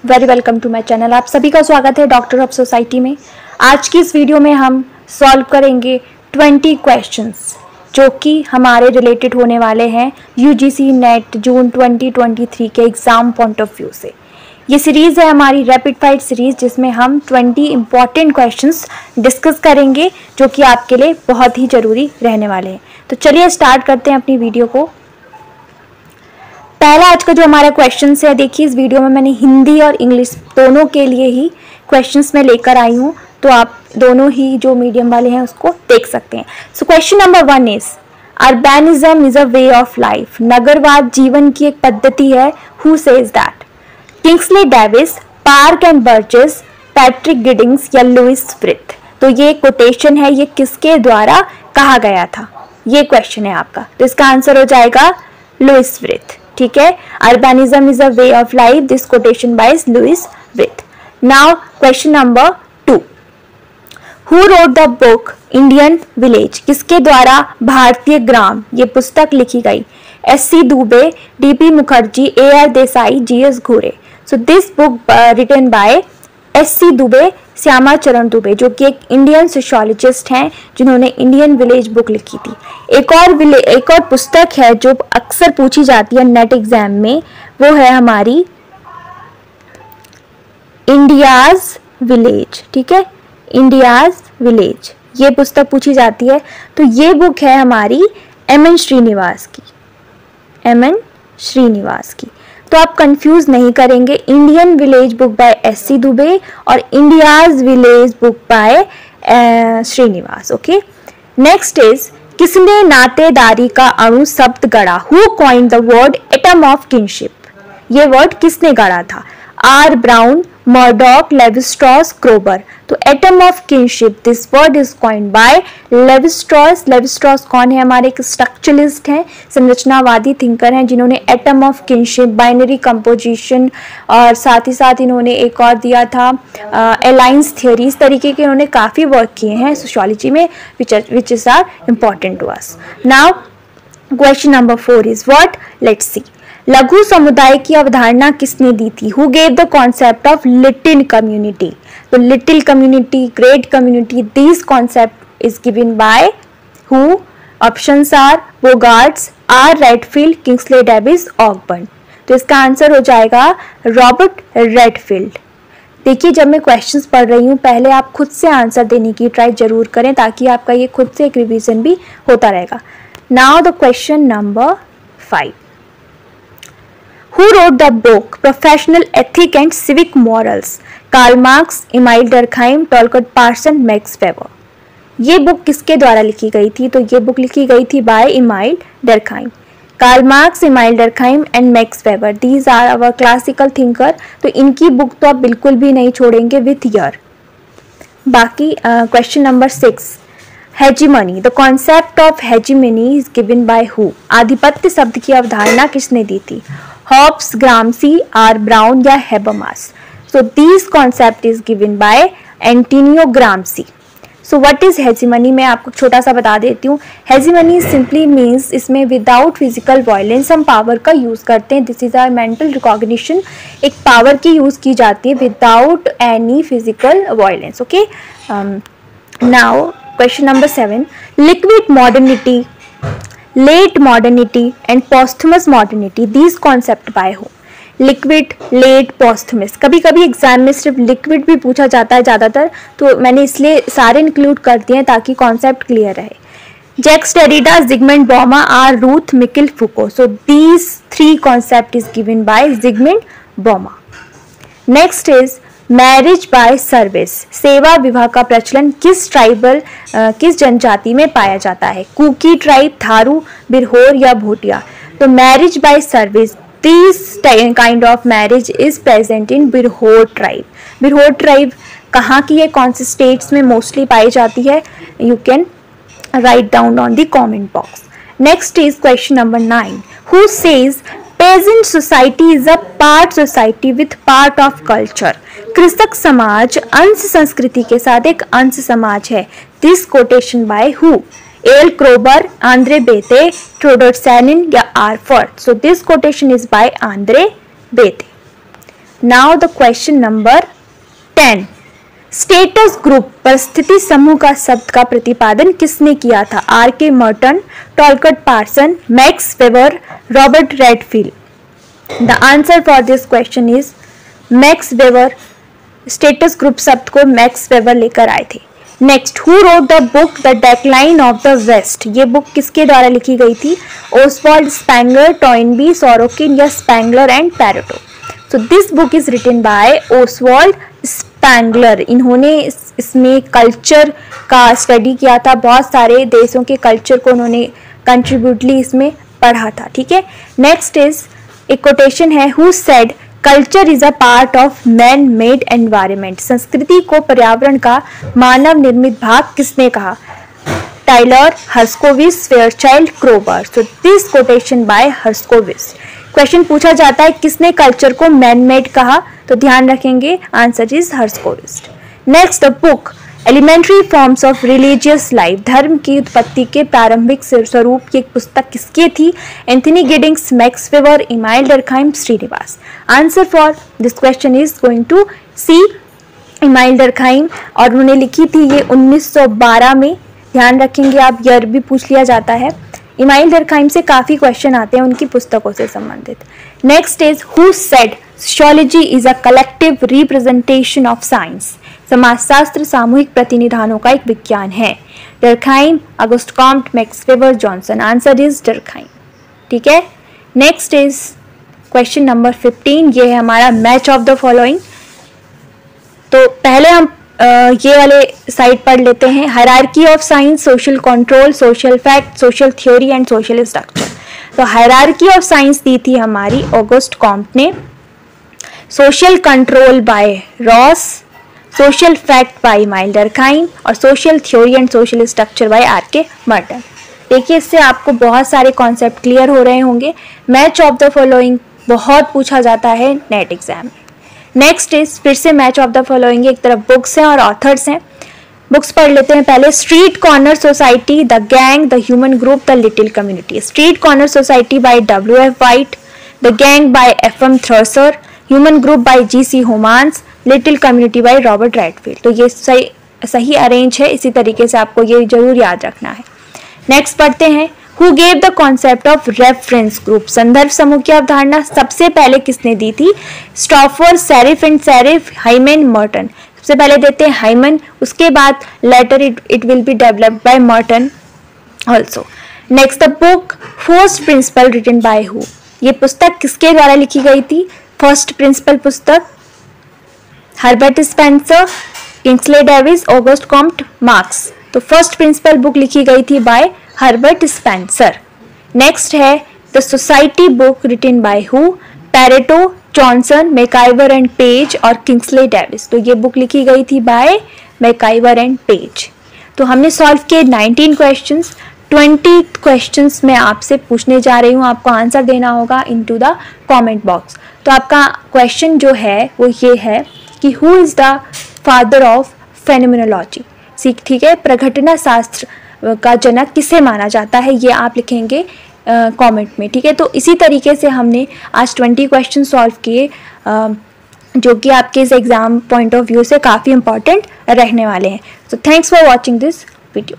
Very welcome to my channel. आप सभी का स्वागत है डॉक्टर ऑफ सोसाइटी में। आज की इस वीडियो में हम सॉल्व करेंगे 20 क्वेश्चंस जो कि हमारे रिलेटेड होने वाले हैं यूजीसी नेट जून 2023 के एग्ज़ाम पॉइंट ऑफ व्यू से। ये सीरीज़ है हमारी रैपिड फायर सीरीज़, जिसमें हम 20 इंपॉर्टेंट क्वेश्चंस डिस्कस करेंगे जो कि आपके लिए बहुत ही ज़रूरी रहने वाले हैं। तो चलिए स्टार्ट करते हैं अपनी वीडियो को। पहला आज का जो हमारा क्वेश्चन है, देखिए इस वीडियो में मैंने हिंदी और इंग्लिश दोनों के लिए ही क्वेश्चंस में लेकर आई हूँ, तो आप दोनों ही जो मीडियम वाले हैं उसको देख सकते हैं। So question number 1 is urbanism is a way of life. नगरवाद जीवन की एक पद्धति है। Who says that? Kingsley Davis, Park and Burgess, Patrick Giddings या लुइस फ्रिथ। तो ये कोटेशन है, ये किसके द्वारा कहा गया था, ये क्वेश्चन है आपका। तो इसका आंसर हो जाएगा लुइस फ्रिथ। ठीक है, urbanism is a way of life, this quotation by Louis Frith. Now question number 2, who wrote the book Indian village? किसके द्वारा भारतीय ग्राम ये पुस्तक लिखी गई? SC. Dube, DP. Mukherjee, AR. Desai, GS. Ghurye. So this book written by SC. Dube, Shyama Charan Dube, जो कि एक इंडियन सोशियोलॉजिस्ट हैं जिन्होंने इंडियन विलेज बुक लिखी थी। एक और पुस्तक है जो अक्सर पूछी जाती है नेट एग्जाम में, वो है हमारी इंडियाज विलेज। ठीक है, इंडियाज विलेज ये पुस्तक पूछी जाती है। तो ये बुक है हमारी एम.एन. श्रीनिवास की, एम.एन. श्रीनिवास की। तो आप कंफ्यूज नहीं करेंगे, Indian village book by SC. Dubey और India's village book by Srinivas. Okay, next is किसने नातेदारी का अणु शब्द गढ़ा? Who coined the word atom of kinship? ये वर्ड किसने गढ़ा था? R Brown, Murdock, Levi Strauss, Kroeber. तो atom of kinship this word is coined by Levi Strauss. Levi Strauss कौन है? हमारे एक स्ट्रक्चरलिस्ट हैं, संरचनावादी थिंकर हैं, जिन्होंने atom of kinship, binary composition और साथ ही साथ इन्होंने एक और दिया था अलायंस थियोरी। इस तरीके के इन्होंने काफ़ी वर्क किए हैं सोशियोलॉजी में, which is are important to us. Now question number 4 is what? Let's see. लघु समुदाय की अवधारणा किसने दी थी? Who gave the concept of little community? तो little community, great community, this concept is given by who? Options are Bogardus, R Redfield, Kingsley Davis, Ogburn. तो इसका आंसर हो जाएगा रॉबर्ट रेडफील्ड। देखिए, जब मैं क्वेश्चंस पढ़ रही हूँ, पहले आप खुद से आंसर देने की ट्राई जरूर करें, ताकि आपका ये खुद से एक रिवीजन भी होता रहेगा। Now the question number 5, Who wrote the book Professional Ethic and Civic Morals? Karl Marx, Emile Durkheim, Talcott Parson, Max Weber. ये बुक किसके द्वारा लिखी गई थी? तो ये बुक लिखी गई थी by Emile Durkheim. Karl Marx, Emile Durkheim and Max Weber, these are our classical thinker. तो इनकी बुक तो आप बिल्कुल भी नहीं छोड़ेंगे विथ ईयर। बाकी question number 6, hegemony, the concept of hegemony is given by who? आधिपत्य शब्द की अवधारणा किसने दी थी? हॉब्स, ग्रामसी, आर ब्राउन या Habermas. So this concept is given by Antonio Gramsci. So what is hegemony? मैं आपको छोटा सा बता देती हूँ। हेजीमनी सिंपली मीन्स, इसमें विदाउट फिजिकल वायलेंस हम पावर का यूज करते हैं। This is are mental recognition. एक पावर की यूज की जाती है without any physical violence. Okay, now question number 7, liquid modernity, late modernity and posthumous modernity, these concept by who? Liquid, late, posthumous. कभी कभी एग्जाम में सिर्फ लिक्विड भी पूछा जाता है ज़्यादातर, तो मैंने इसलिए सारे इंक्लूड कर दिए हैं ताकि कॉन्सेप्ट क्लियर रहे। Jacques Derrida, Zygmunt Bauman, R Ruth, Michel Foucault. So these 3 concept is given by Zygmunt Bauman. Next is marriage by service, सेवा विवाह का प्रचलन किस जनजाति में पाया जाता है? कुकी ट्राइब, थारू, बिरहोर या भोटिया। तो marriage by service, this kind of marriage is present in Birhor tribe. Birhor tribe कहाँ की है, कौन से स्टेट्स में मोस्टली पाई जाती है? You can write down on the comment box. Next is question number 9, who says peasant society is a part society with part of culture? कृषक समाज अंश संस्कृति के साथ एक अंश समाज है। This quotation by who? L Kroeber, Andre Beteille, Theodor Shanin या R Firth. So this quotation is by Andre Beteille. Now the question number 10। Status group परिस्थिति समूह का शब्द का प्रतिपादन किसने किया था? RK. Merton, Talcott Parson, Max Weber, Robert Redfield. The answer for this question is Max Weber. Status group शब्द को मैक्स वेबर लेकर आए थे। Next, who wrote the book the decline of the West? ये बुक किसके द्वारा लिखी गई थी? ओसवाल्ड स्पेंगलर, टॉइनबी, सोरोकिन या Spengler and Pareto? So this book is written by Oswald Spengler. इन्होंने इसमें कल्चर का स्टडी किया था, बहुत सारे देशों के कल्चर को उन्होंने कंट्रीब्यूटली इसमें पढ़ा था। ठीक है। नेक्स्ट इज एक कोटेशन है, who said culture is a part of man made environment? संस्कृति को पर्यावरण का मानव निर्मित भाग किसने कहा? Tylor, Herskovits, Fairchild, Kroeber. So this quotation by Herskovits. Question पूछा जाता है किसने कल्चर को मैन मेड कहा, तो ध्यान रखेंगे answer is Herskovits. Next, the book elementary forms of religious life, धर्म की उत्पत्ति के प्रारंभिक स्वरूप की एक पुस्तक किसकी थी? Anthony Giddens, Max Weber, Emile Durkheim, Srinivas. Answer for this question is going to C Emile Durkheim, और उन्होंने लिखी थी ये 1912 में। ध्यान रखेंगे आप, ईयर भी पूछ लिया जाता है। इमाइल डर्कहाइम से काफ़ी क्वेश्चन आते हैं उनकी पुस्तकों से संबंधित। Next is who said sociology is a collective representation of science? समाजशास्त्र सामूहिक प्रतिनिधानों का एक विज्ञान है। Durkheim, August Comte, max weber, Johnson. Answer is Durkheim. ठीक है। Next is question number 15। ये है हमारा मैच ऑफ द फॉलोइंग। तो पहले हम ये वाले साइड पढ़ लेते हैं। Hierarchy of science, social control, social fact, social theory and social structure. तो हायरार्की ऑफ साइंस दी थी हमारी ऑगस्ट कॉम्ट ने, social control by Ross, social fact by Emile Durkheim और social theory and social structure by RK. Merton. देखिए, इससे आपको बहुत सारे कॉन्सेप्ट क्लियर हो रहे होंगे। मैच ऑफ द फॉलोइंग बहुत पूछा जाता है नेट एग्जाम में। नेक्स्ट इज फिर से मैच ऑफ द फॉलोइंग। एक तरफ बुक्स हैं और ऑथर्स हैं। बुक्स पढ़ लेते हैं पहले। Street corner society, the gang, the human group, the little community. Street corner society by W.F. Whyte, the gang by F.M. Thrasher, human group by G.C. Homans, little community by Robert Redfield. तो ये सही arrange है, इसी तरीके से आपको ये जरूर याद रखना है। नेक्स्ट पढ़ते हैं, who gave the concept of reference group? संदर्भ समूह की अवधारणा सबसे पहले किसने दी थी? Stouffer, Sherif and Sherif, Hyman, Merton. सबसे पहले देते हैं हाइमन, उसके बाद later it will be developed by Merton also. Next, the book first principle written by who? ये पुस्तक किसके द्वारा लिखी गई थी? फर्स्ट प्रिंसिपल पुस्तक Herbert Spencer, Kingsley Davis, Auguste Comte, Marx. तो फर्स्ट प्रिंसिपल बुक लिखी गई थी बाय हर्बर्ट स्पेंसर। नेक्स्ट है the society book written by who? Pareto, Johnson, MacIver and Page और किंग्सले डेविस। तो ये बुक लिखी गई थी बाय मैकाइवर एंड पेज। तो हमने सॉल्व किए 19 क्वेश्चंस। 20 क्वेश्चंस मैं आपसे पूछने जा रही हूँ, आपको आंसर देना होगा इनटू द कमेंट बॉक्स। तो आपका क्वेश्चन जो है वो ये है कि who is the father of phenomenology? ठीक है, प्रघटना शास्त्र का जनक किसे माना जाता है, ये आप लिखेंगे कमेंट में। ठीक है, तो इसी तरीके से हमने आज 20 क्वेश्चन सॉल्व किए, जो कि आपके इस एग्जाम पॉइंट ऑफ व्यू से काफ़ी इंपॉर्टेंट रहने वाले हैं। So thanks for watching this video.